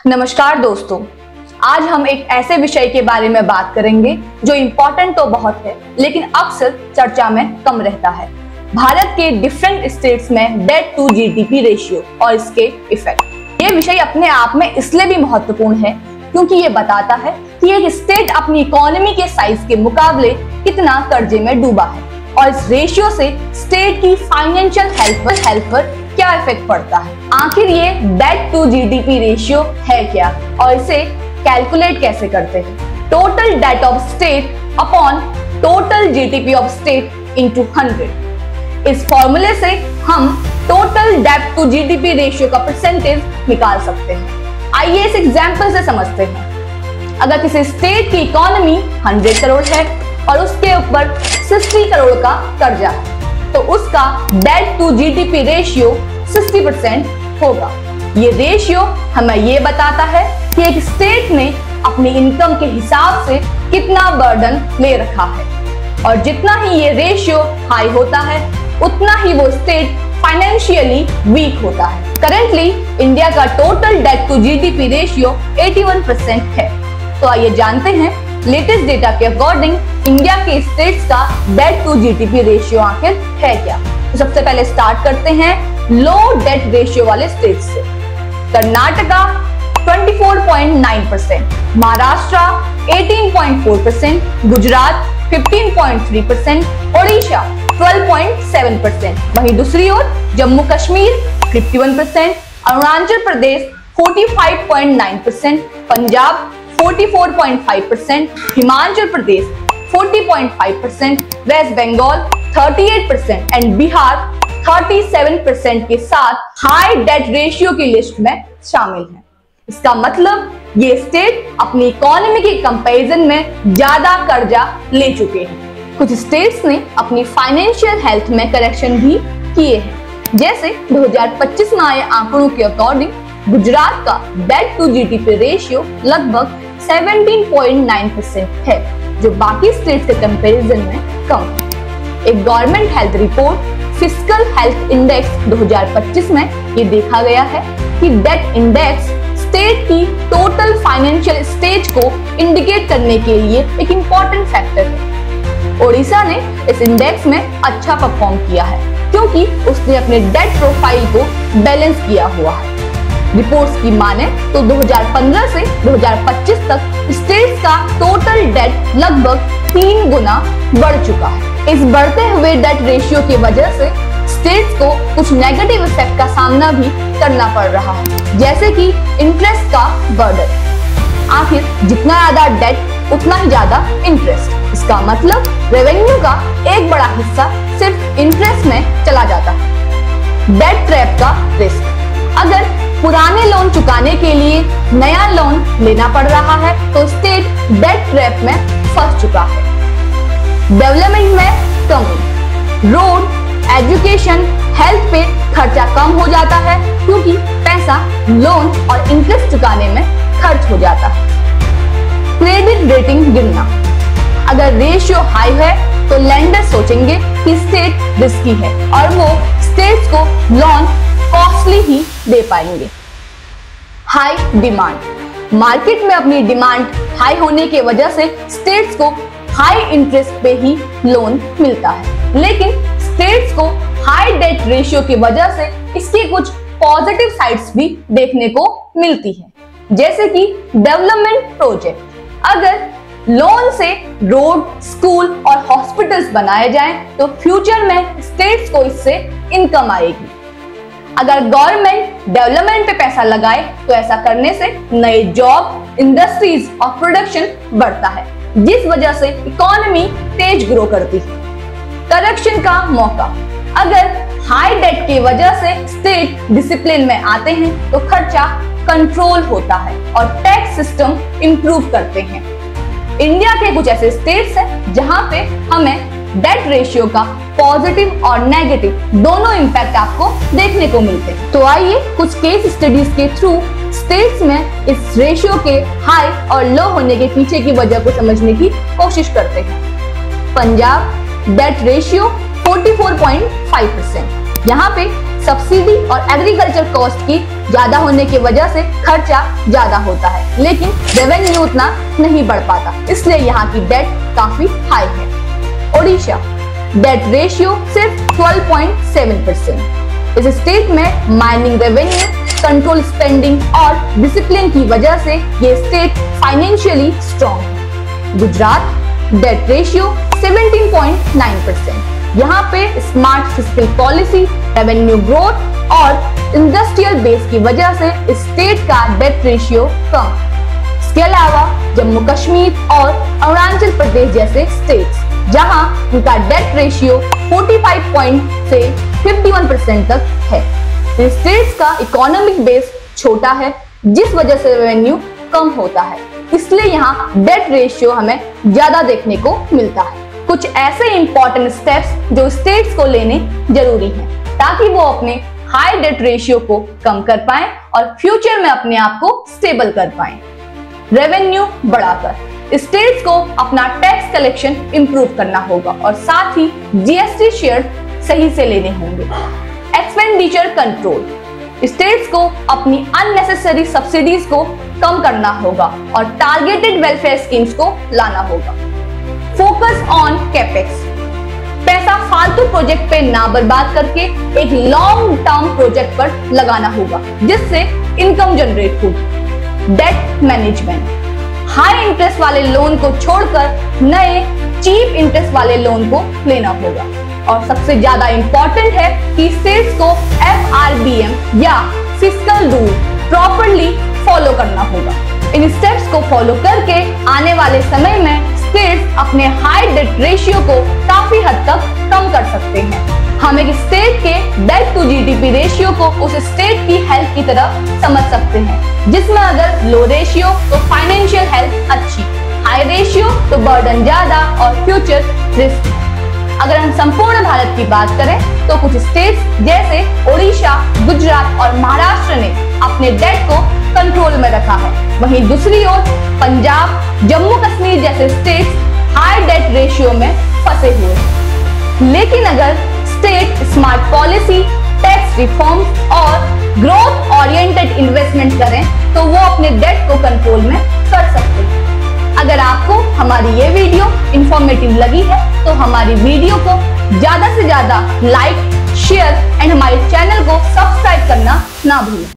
नमस्कार दोस्तों, आज हम एक ऐसे विषय के बारे में बात करेंगे जो इम्पोर्टेंट तो बहुत है लेकिन अक्सर चर्चा में कम रहता है। भारत के डिफरेंट स्टेट्स में डेट टू जीडीपी रेशियो और इसके इफेक्ट। ये विषय अपने आप में इसलिए भी महत्वपूर्ण है क्योंकि ये बताता है कि एक स्टेट अपनी इकोनॉमी के साइज के मुकाबले कितना कर्जे में डूबा है और इस रेशियो से स्टेट की फाइनेंशियल हेल्थ पर क्या इफेक्ट पड़ता है। आखिर ये डेट टू जीडीपी रेशियो है क्या और इसे कैलकुलेट कैसे करते हैं। Total debt of state upon total GDP of state into 100। इस फॉर्मूले से हम total debt to GDP ratio का परसेंटेज निकाल सकते हैं। आइए इस एग्जांपल से समझते हैं। अगर किसी स्टेट की इकोनॉमी 100 करोड़ है और उसके ऊपर 60 करोड़ का कर्जा है तो उसका डेट टू जीडीपी रेशियो 60% होगा। ये रेशियो हमें ये बताता है कि एक स्टेट ने अपनी इनकम के हिसाब से कितना बर्डन ले रखा है और जितना ही ये रेशियो हाई होता है उतना ही वो स्टेट फाइनेंशियली वीक होता है। करेंटली इंडिया का total debt to GDP ratio 81% है। तो आइए जानते हैं लेटेस्ट डेटा के अकॉर्डिंग इंडिया के स्टेट्स का डेट टू जीडीपी रेशियो आखिर है क्या। तो सबसे पहले स्टार्ट करते हैं लो डेट रेशियो वाले स्टेट्स से। कर्नाटका 24.9%, महाराष्ट्र 18.4%, गुजरात 15.3%, ओडिशा 12.7%। वहीं दूसरी ओर जम्मू कश्मीर 51%, अरुणाचल प्रदेश 45.9%, पंजाब 44.5%, हिमाचल प्रदेश 40.5%, वेस्ट बंगाल 38% एंड बिहार 37% के साथ हाई डेट रेशियो की लिस्ट में शामिल है। इसका मतलब ये स्टेट अपनी इकोनॉमी के कंपैरिजन में ज्यादा कर्जा ले चुके हैं। कुछ स्टेट्स ने अपनी फाइनेंशियल हेल्थ में करेक्शन भी किए हैं। जैसे 2025 में आए आंकड़ों के अकॉर्डिंग गुजरात का डेट टू जीडीपी रेशियो लगभग 17.9% है जो बाकी स्टेट्स के कंपैरिजन में कम है। एक government health report fiscal health index 2025 में ये देखा गया है कि डेट इंडेक्स स्टेट की टोटल फाइनेंशियल स्टेज को इंडिकेट करने के लिए एक इम्पोर्टेंट फैक्टर है। ओडिशा ने इस इंडेक्स में अच्छा परफॉर्म किया है क्योंकि उसने अपने डेट प्रोफाइल को बैलेंस किया हुआ है। रिपोर्ट्स की माने तो 2015 से 2025 तक स्टेट्स का टोटल डेट लगभग 3 गुना बढ़ चुका है। इस बढ़ते हुए डेट रेशियो की वजह से स्टेट्स को कुछ नेगेटिव इफेक्ट का सामना भी करना पड़ रहा है, जैसे कि इंटरेस्ट का बर्डन। आखिर जितना ज्यादा डेट उतना ही ज्यादा इंटरेस्ट। इसका मतलब रेवेन्यू का एक बड़ा हिस्सा सिर्फ इंटरेस्ट में चला जाता है। डेट ट्रैप का रिस्क। अगर पुराने लोन चुकाने के लिए नया लोन लेना पड़ रहा है तो स्टेट डेट ट्रैप में फंस चुका है। डेवलपमेंट में कमी। रोड, एजुकेशन, हेल्थ पे खर्चा कम हो जाता है क्योंकि पैसा लोन और इंटरेस्ट चुकाने में खर्च हो जाता है। क्रेडिट रेटिंग गिरना। अगर रेशियो हाई है तो लेंडर सोचेंगे कि स्टेट रिस्की है और वो स्टेट्स को लोन कॉस्टली ही दे पाएंगे। High demand. मार्केट में अपनी डिमांड हाई होने की वजह से स्टेट्स को हाई इंटरेस्ट पे ही लोन मिलता है, लेकिन स्टेट्स को हाई डेट रेशियो की वजह से इसकी कुछ पॉजिटिव साइड्स भी देखने को मिलती है, जैसे कि डेवलपमेंट प्रोजेक्ट। अगर लोन से रोड, स्कूल और हॉस्पिटल्स बनाए जाएं तो फ्यूचर में स्टेट्स को इससे इनकम आएगी। अगर गवर्नमेंट डेवलपमेंट पे पैसा लगाए तो ऐसा करने से नए जॉब, इंडस्ट्रीज और प्रोडक्शन बढ़ता है, जिस वजह से इकोनॉमी तेज ग्रो करती है। करेक्शन का मौका। अगर हाई डेट की वजह से स्टेट डिसिप्लिन में आते हैं तो खर्चा कंट्रोल होता है और टैक्स सिस्टम इंप्रूव करते हैं। इंडिया के कुछ ऐसे स्टेट्स हैं जहां पे हमें डेट रेशियो का पॉजिटिव और नेगेटिव दोनों इंपैक्ट आपको देखने को मिलते हैं। तो आइए कुछ केस स्टडीज के थ्रू स्टेट्स में इस रेशियो के हाई और लो होने के पीछे की वजह को समझने की कोशिश करते हैं। Punjab debt ratio 44.5%। यहाँ पे सब्सिडी और एग्रीकल्चर कॉस्ट की ज्यादा होने की वजह से खर्चा ज्यादा होता है, लेकिन रेवेन्यू उतना नहीं बढ़ पाता, इसलिए यहाँ की डेट काफी हाई है। ओडिशा डेट रेशियो सिर्फ 12.7%। इस स्टेट में माइनिंग रेवेन्यू, कंट्रोल स्पेंडिंग और डिसिप्लिन की वजह से ये स्टेट फाइनेंशियली स्ट्रॉन्ग है। Gujarat debt ratio 17.9%। यहाँ पे smart fiscal policy, revenue growth और इंडस्ट्रियल बेस की वजह से स्टेट का डेट रेशियो कम है। इसके अलावा जम्मू कश्मीर और अरुणाचल प्रदेश जैसे स्टेट्स जहां उनका डेट रेशियो 45 से 51% तक है। इन स्टेट्स का इकोनॉमिक बेस छोटा है, जिस वजह से रेवेन्यू कम होता है, इसलिए यहाँ डेट रेशियो हमें ज्यादा देखने को मिलता है। कुछ ऐसे इंपॉर्टेंट स्टेप्स जो स्टेट्स को लेने जरूरी हैं ताकि वो अपने हाई डेट रेशियो को कम कर पाएं और फ्यूचर में अपने आप को स्टेबल कर पाएं। रेवेन्यू बढ़ाकर स्टेट्स को अपना टैक्स कलेक्शन इंप्रूव करना होगा और साथ ही जीएसटी शेयर सही से लेने होंगे। एक्सपेंडिचर कंट्रोल स्टेट्स को अपनी अननेसेसरी सब्सिडीज को कम करना होगा और टारगेटेड वेलफेयर स्कीम्स को लाना होगा। फोकस ऑन कैपेक्स पैसा फालतू प्रोजेक्ट पे ना बर्बाद करके एक लॉन्ग टर्म प्रोजेक्ट पर लगाना होगा जिससे इनकम जनरेट हो। डेट मैनेजमेंट हाई इंटरेस्ट वाले लोन को छोड़कर नए चीप इंटरेस्ट वाले लोन को लेना होगा। और सबसे ज्यादा इंपॉर्टेंट है कि स्टेट्स को FRBM या फिस्कल रूल प्रॉपरली फॉलो करना होगा। इन स्टेप्स को फॉलो करके आने वाले समय में स्टेट्स अपने हाई डेट रेशियो को काफी हद तक कम कर सकते हैं। हम एक स्टेट के डेट टू जीडीपी रेशियो को उस स्टेट की हेल्थ की तरह समझ सकते हैं, जिसमें अगर लो रेशियो तो फाइनेंशियल हेल्थ अच्छी, हाई रेशियो तो बर्डन ज्यादा और फ्यूचर रिस्क। अगर हम संपूर्ण भारत की बात करें तो कुछ स्टेट्स जैसे ओडिशा, गुजरात और महाराष्ट्र ने अपने डेट को कंट्रोल में रखा है, वहीं दूसरी ओर पंजाब, जम्मू कश्मीर जैसे स्टेट्स हाई डेट रेशियो में फंसे हुए हैं। लेकिन अगर state smart policy, tax reform और ग्रोथ ओरिएंटेड इन्वेस्टमेंट करें तो वो अपने डेट को कंट्रोल में कर सकते हैं। अगर आपको हमारी ये वीडियो इंफॉर्मेटिव लगी है तो हमारी वीडियो को ज्यादा से ज्यादा लाइक, शेयर एंड हमारे चैनल को सब्सक्राइब करना ना भूलें।